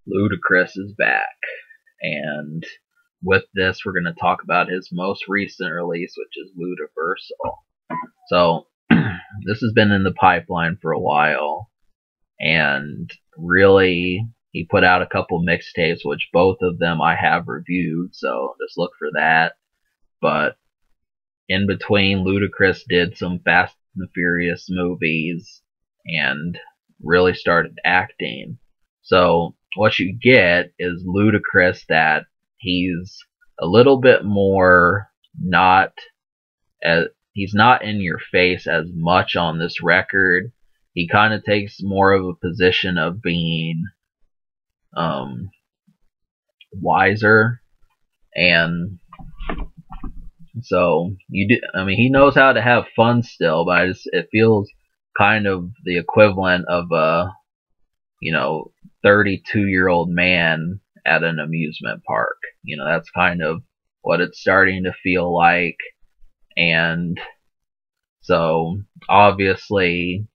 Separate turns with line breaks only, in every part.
Ludacris is back, and with this, we're going to talk about his most recent release, which is Ludaversal. So, this has been in the pipeline for a while, and really, he put out a couple mixtapes, which both of them I have reviewed, so just look for that. But in between, Ludacris did some Fast and Furious movies and really started acting. So what you get is Ludacris that he's a little bit more not as he's not in your face as much on this record. He kind of takes more of a position of being um, wiser, and so you do. I mean, he knows how to have fun still, but it feels kind of the equivalent of a 32-year-old man at an amusement park. That's kind of what it's starting to feel like. And so, obviously,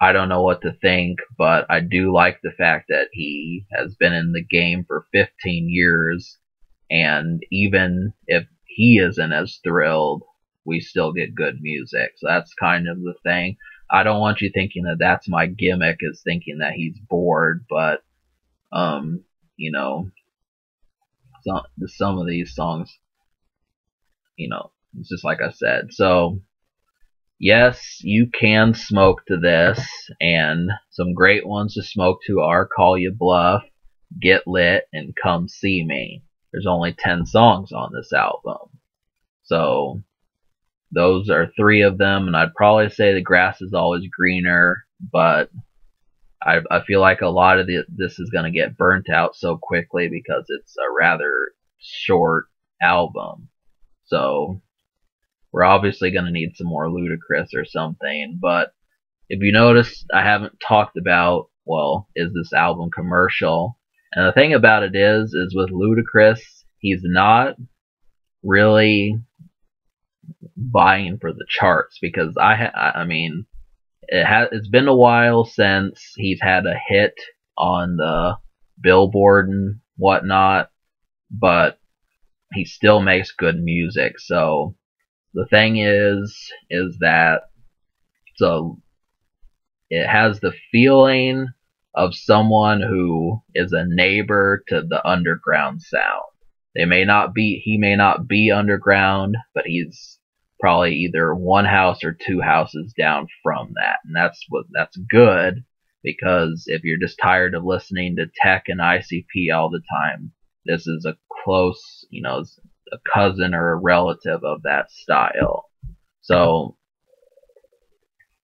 I don't know what to think, but I do like the fact that he has been in the game for 15 years, and even if he isn't as thrilled, we still get good music. So that's kind of the thing. I don't want you thinking that that's my gimmick, is thinking that he's bored, but um, you know, some of these songs, it's just like I said. So yes, you can smoke to this, and some great ones to smoke to are Call You Bluff, Get Lit, and Come See Me. There's only 10 songs on this album. So those are 3 of them, and I'd probably say The Grass Is Always Greener, but I feel like a lot of this is going to get burnt out so quickly because it's a rather short album. So we're obviously going to need some more Ludacris or something. But if you notice, I haven't talked about, well, is this album commercial? And the thing about it is with Ludacris, he's not really vying for the charts, because I mean, it's been a while since he's had a hit on the Billboard and whatnot, but he still makes good music. So the thing is that it has the feeling of someone who is a neighbor to the underground sound. He may not be underground, but he's probably either one house or 2 houses down from that. And that's good, because if you're just tired of listening to Tech and ICP all the time, this is a close, a cousin or a relative of that style. So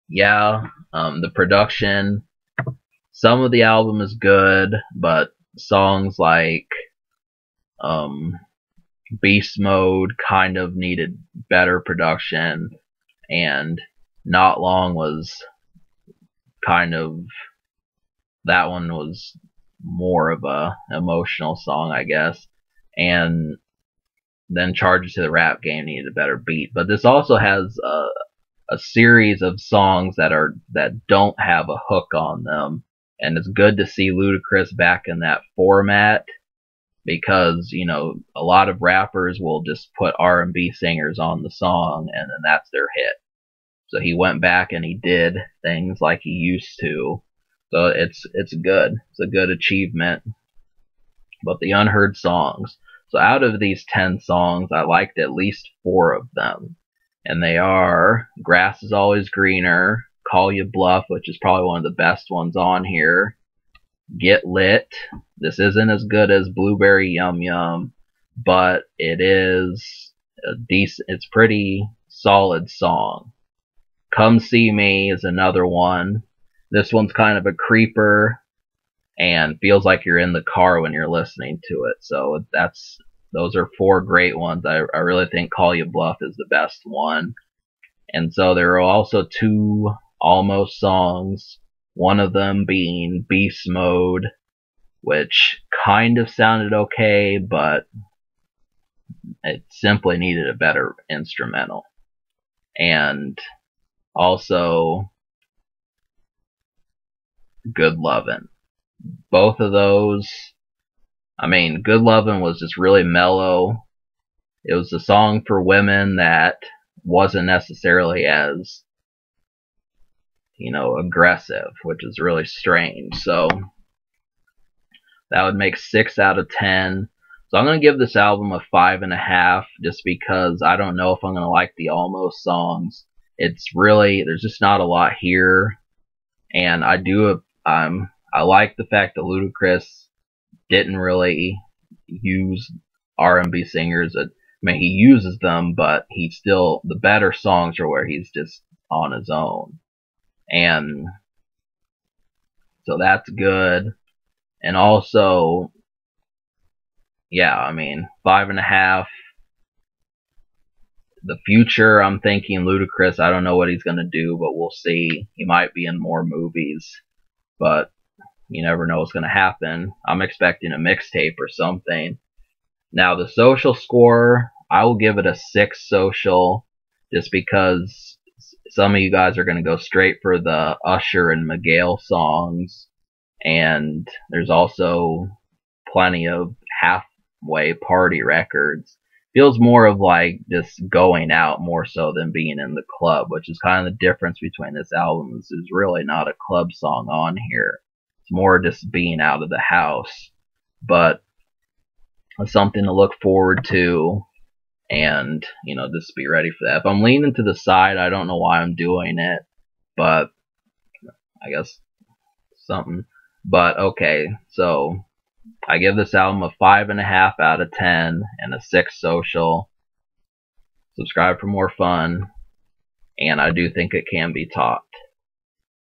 yeah, the production, some of the album is good, but songs like Beast Mode kind of needed better production, and Not Long was that one was more of a emotional song, I guess. And then Charges to the Rap Game needed a better beat. But this also has a series of songs that don't have a hook on them, and it's good to see Ludacris back in that format, because a lot of rappers will just put R&B singers on the song and then that's their hit. So he went back and he did things like he used to. So it's good. It's a good achievement. But the unheard songs. So out of these 10 songs, I liked at least 4 of them. And they are Grass Is Always Greener, Call You Bluff, which is probably one of the best ones on here, Get Lit. This isn't as good as Blueberry Yum Yum, but it is a decent, it's pretty solid song. Come See Me is another one. This one's kind of a creeper and feels like you're in the car when you're listening to it. So those are 4 great ones. I really think Call You Bluff is the best one. And so there are also 2 almost songs, one of them being Beast Mode, which kind of sounded okay, but it simply needed a better instrumental. And also Good Lovin'. both of those. I mean, Good Lovin' was just really mellow. It was a song for women that wasn't necessarily as, aggressive, which is really strange. So that would make 6 out of 10. So I'm going to give this album a 5.5 just because I don't know if I'm going to like the Almost songs. It's really, there's just not a lot here. And I like the fact that Ludacris didn't really use R&B singers. I mean, he uses them, but the better songs are where he's just on his own. And so that's good. And also, yeah, I mean, 5.5. The future, I'm thinking Ludacris, I don't know what he's going to do, but we'll see. He might be in more movies, but you never know what's going to happen. I'm expecting a mixtape or something. Now, the social score, I will give it a 6 social, just because some of you guys are going to go straight for the Usher and Miguel songs, and there's also plenty of halfway party records. Feels more of like just going out more so than being in the club, which is kind of the difference between this album. This is really not a club song on here. It's more just being out of the house, but it's something to look forward to, and just be ready for that. If I'm leaning to the side, I don't know why I'm doing it, but I guess something. But okay, so I give this album a 5.5 out of 10 and a 6 social. Subscribe for more fun, and I do think it can be taught.